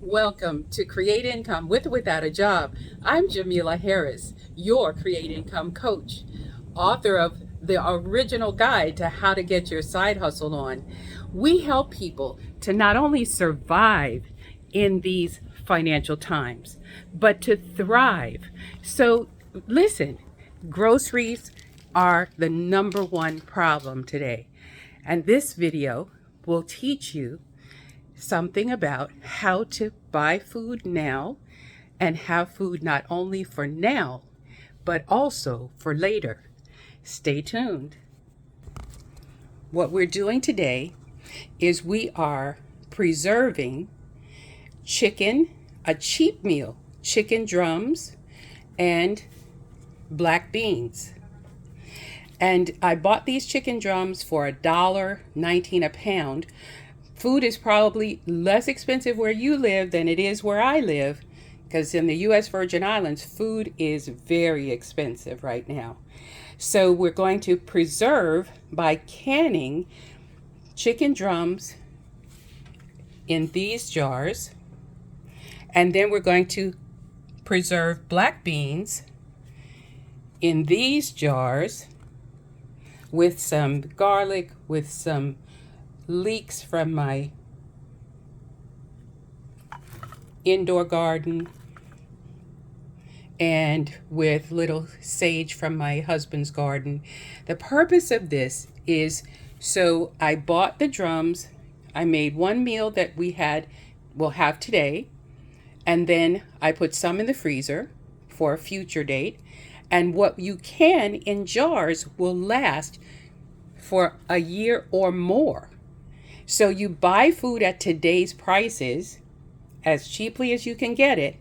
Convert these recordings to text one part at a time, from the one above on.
Welcome to Create Income with or Without a Job. I'm Jamila Harris, your Create Income coach, author of the original guide to how to get your side hustle on. We help people to not only survive in these financial times, but to thrive. So listen, groceries are the number one problem today. And this video will teach you something about how to buy food now and have food not only for now, but also for later. Stay tuned. What we're doing today is we are preserving chicken, a cheap meal, chicken drums and black beans. And I bought these chicken drums for $1.19 a pound. Food is probably less expensive where you live than it is where I live, because in the U.S. Virgin Islands, food is very expensive right now. So we're going to preserve by canning chicken drums in these jars, and then we're going to preserve black beans in these jars with some garlic, with some leeks from my indoor garden, and with little sage from my husband's garden. The purpose of this is, so I bought the drums, I made one meal that we'll have today, and then I put some in the freezer for a future date. And what you can in jars will last for a year or more. So you buy food at today's prices, as cheaply as you can get it,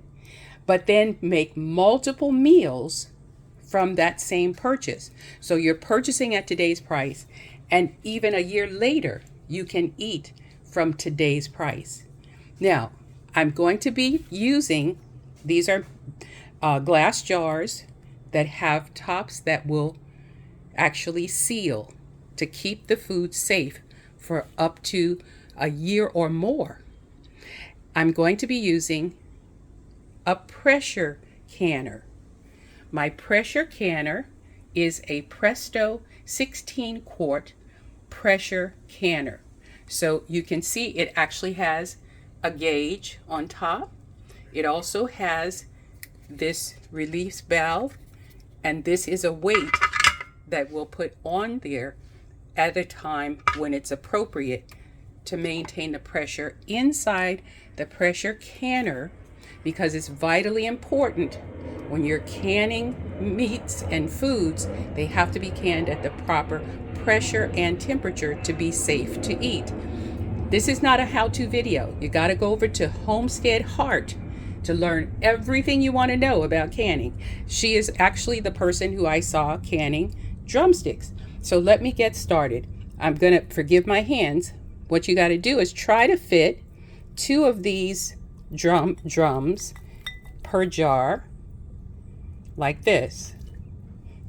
but then make multiple meals from that same purchase. So you're purchasing at today's price, and even a year later, you can eat from today's price. Now, I'm going to be using, these are glass jars that have tops that will actually seal to keep the food safe for up to a year or more. I'm going to be using a pressure canner. My pressure canner is a Presto 16 quart pressure canner. So you can see it actually has a gauge on top. It also has this release valve, and this is a weight that we'll put on there at a time when it's appropriate to maintain the pressure inside the pressure canner, because it's vitally important when you're canning meats and foods, they have to be canned at the proper pressure and temperature to be safe to eat. This is not a how-to video. You got to go over to Homestead Heart to learn everything you want to know about canning. She is actually the person who I saw canning drumsticks. So let me get started. I'm going to forgive my hands. What you got to do is try to fit 2 of these drums per jar like this.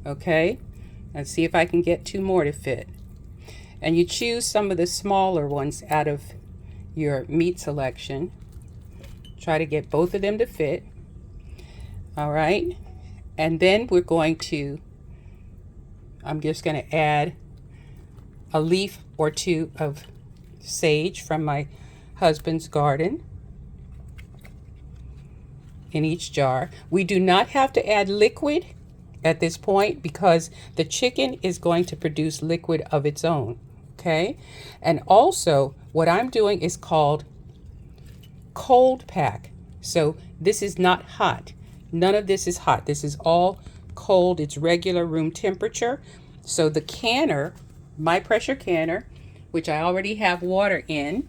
Okay? Let's see if I can get 2 more to fit. And you choose some of the smaller ones out of your meat selection. Try to get both of them to fit. All right? And then we're going to, I'm just going to add a leaf or 2 of sage from my husband's garden in each jar. We do not have to add liquid at this point because the chicken is going to produce liquid of its own. Okay? And also what I'm doing is called cold pack. So this is not hot. None of this is hot. This is all cold. It's regular room temperature. So the canner, my pressure canner, which I already have water in,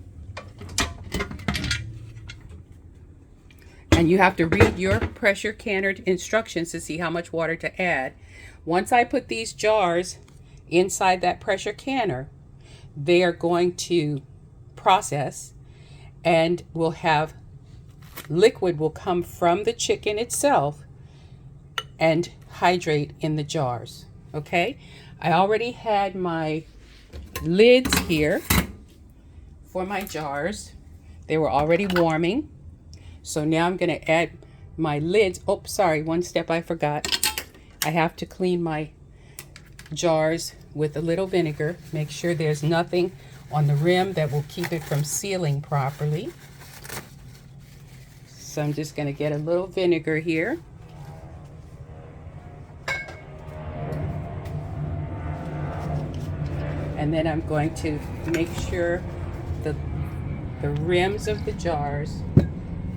and you have to read your pressure canner instructions to see how much water to add. Once I put these jars inside that pressure canner, they are going to process, and we'll have liquid will come from the chicken itself and hydrate in the jars. Okay? I already had my lids here for my jars. They were already warming. So now I'm going to add my lids. Oh, sorry, one step I forgot. I have to clean my jars with a little vinegar. Make sure there's nothing on the rim that will keep it from sealing properly. So I'm just going to get a little vinegar here. And then I'm going to make sure the rims of the jars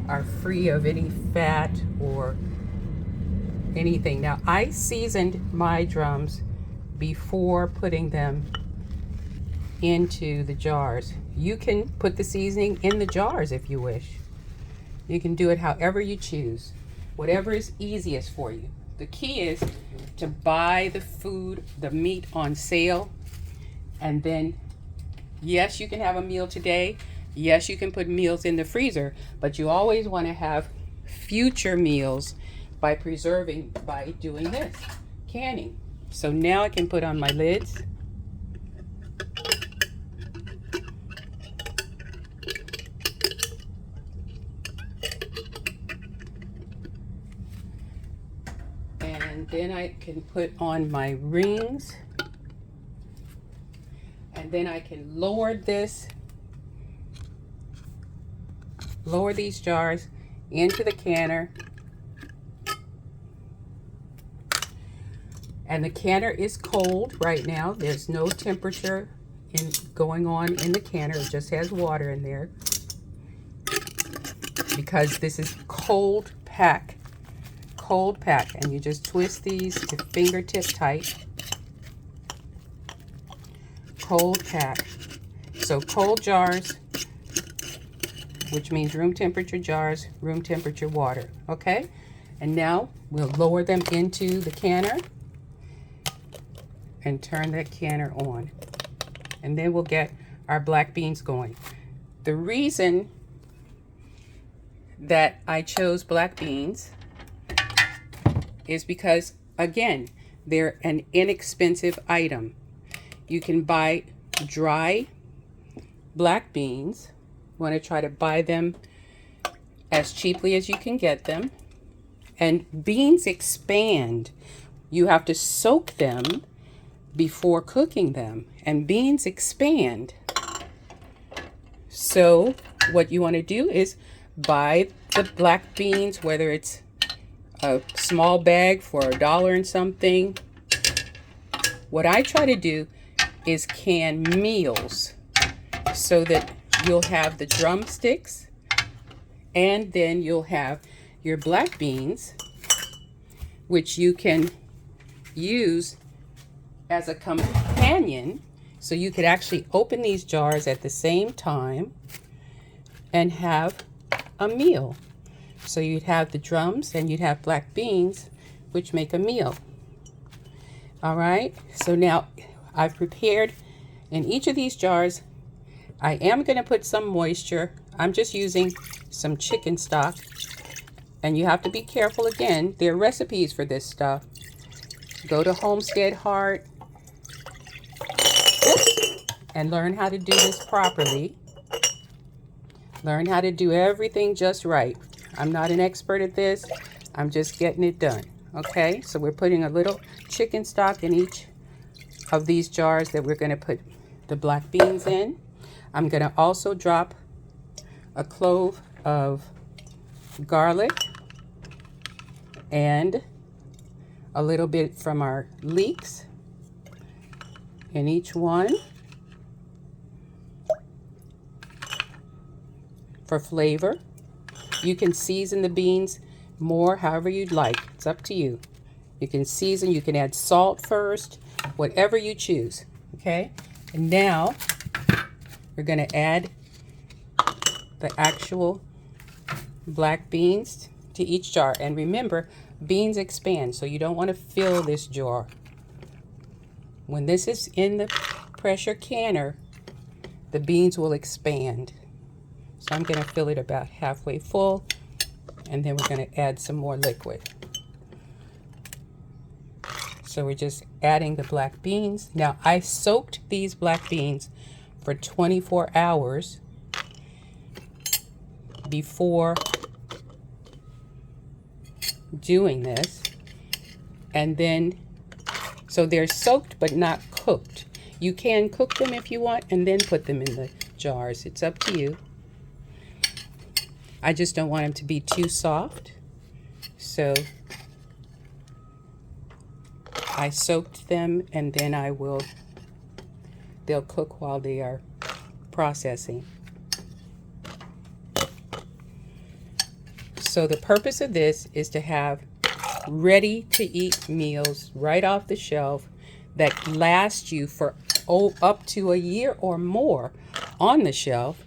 are free of any fat or anything. Now, I seasoned my drums before putting them into the jars. You can put the seasoning in the jars if you wish. You can do it however you choose, whatever is easiest for you. The key is to buy the meat on sale, and then, yes, you can have a meal today. Yes, you can put meals in the freezer, but you always want to have future meals by doing this, canning. So now I can put on my lids. And then I can put on my rings. And then I can lower these jars into the canner. And the canner is cold right now. There's no temperature going on in the canner. It just has water in there. Because this is cold pack. And you just twist these to fingertip tight. Cold pack. So cold jars, which means room temperature jars, room temperature water. Okay? And now we'll lower them into the canner and turn that canner on. And then we'll get our black beans going. The reason that I chose black beans is because, again, they're an inexpensive item. You can buy dry black beans. You want to try to buy them as cheaply as you can get them. And beans expand. You have to soak them before cooking them, and beans expand. So what you want to do is buy the black beans, whether it's a small bag for $1 and something. What I try to do is can meals so that you'll have the drumsticks and then you'll have your black beans, which you can use as a companion. So you could actually open these jars at the same time and have a meal. So you'd have the drums and you'd have black beans, which make a meal. All right, so now I've prepared in each of these jars. I am going to put some moisture. I'm just using some chicken stock, and you have to be careful. Again, there are recipes for this stuff. Go to Homestead Heart and learn how to do this properly. Learn how to do everything just right. I'm not an expert at this. I'm just getting it done. Okay, so we're putting a little chicken stock in each of these jars that we're going to put the black beans in. I'm going to also drop a clove of garlic and a little bit from our leeks in each one for flavor. You can season the beans more however you'd like. It's up to you. You can season, you can add salt first, whatever you choose. Okay, and now we're going to add the actual black beans to each jar. And remember, beans expand, so you don't want to fill this jar. When this is in the pressure canner, the beans will expand. So I'm going to fill it about halfway full, and then we're going to add some more liquid. So we're just adding the black beans. Now, I soaked these black beans for 24 hours before doing this. And then, so they're soaked but not cooked. You can cook them if you want and then put them in the jars. It's up to you. I just don't want them to be too soft. So I soaked them, and then they'll cook while they are processing. So the purpose of this is to have ready to eat meals right off the shelf that last you for up to a year or more on the shelf.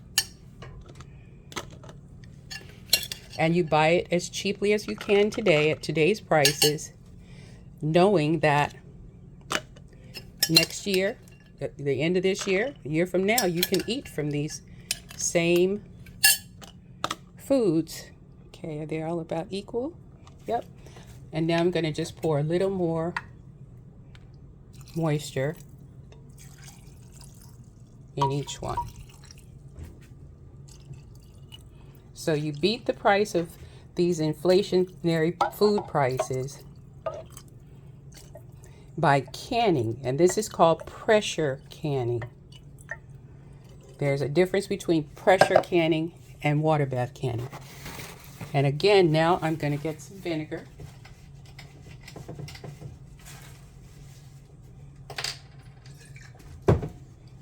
And you buy it as cheaply as you can today at today's prices, knowing that next year, at the end of this year, a year from now, you can eat from these same foods. Okay, are they all about equal? Yep. And now I'm going to just pour a little more moisture in each one. So you beat the price of these inflationary food prices by canning, and this is called pressure canning. There's a difference between pressure canning and water bath canning. And again, now I'm going to get some vinegar.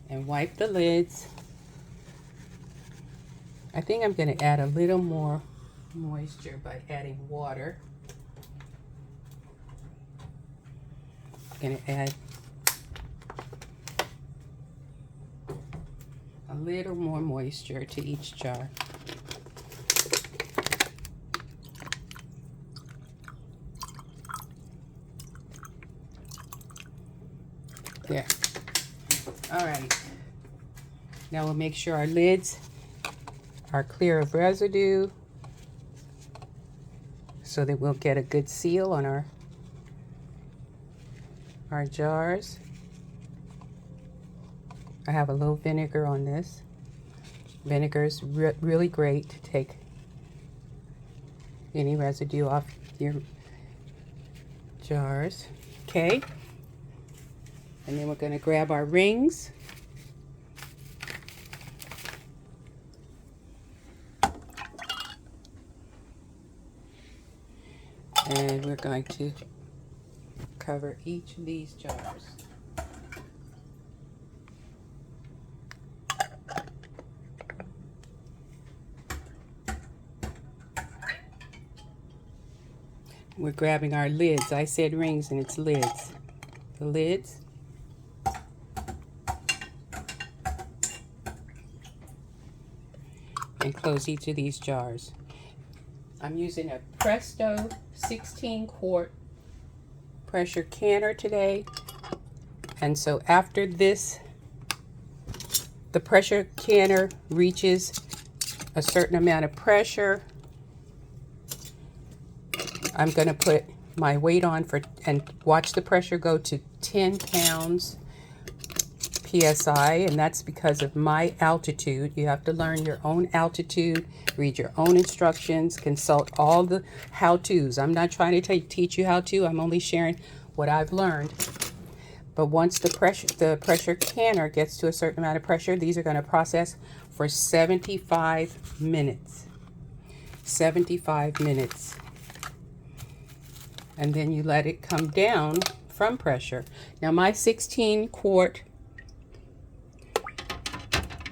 And wipe the lids. I think I'm going to add a little more moisture by adding water. I'm going to add a little more moisture to each jar. There. All right. Now we'll make sure our lids are clear of residue so that we'll get a good seal on our jars. I have a little vinegar on this. Vinegar is really great to take any residue off your jars. Okay. And then we're going to grab our rings. And we're going to cover each of these jars. We're grabbing our lids. I said rings and it's lids. The lids. And close each of these jars. I'm using a Presto 16-quart pressure canner today. And so after this, the pressure canner reaches a certain amount of pressure, I'm going to put my weight on and watch the pressure go to 10 pounds PSI, and that's because of my altitude. You have to learn your own altitude, read your own instructions, consult all the how-tos. I'm not trying to teach you how to. I'm only sharing what I've learned. But once the pressure canner gets to a certain amount of pressure, these are going to process for 75 minutes. 75 minutes. And then you let it come down from pressure. Now my 16-quart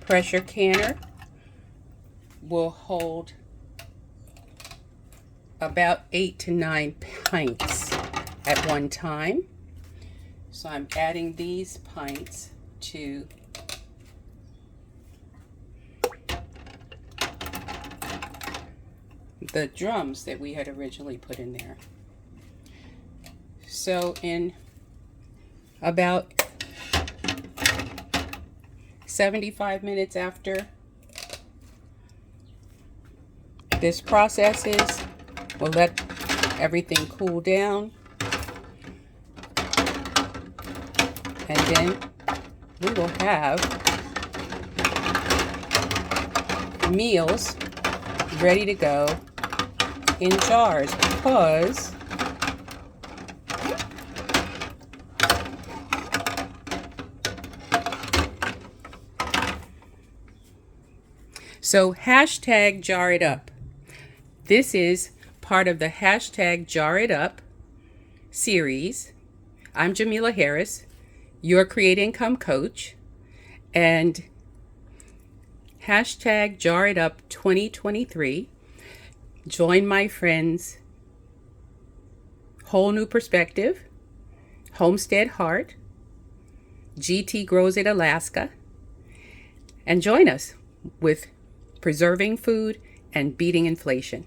pressure canner will hold about 8 to 9 pints at one time. So I'm adding these pints to the drums that we had originally put in there. So in about 75 minutes after this processes, we'll let everything cool down, and then we will have meals ready to go in jars because so hashtag jar it up. This is part of the hashtag jar it up series. I'm Jamila Harris, your Create Income coach, and hashtag jar it up 2023. Join my friends Whole New Perspective, Homestead Heart, GT Grows It Alaska, and join us with preserving food and beating inflation.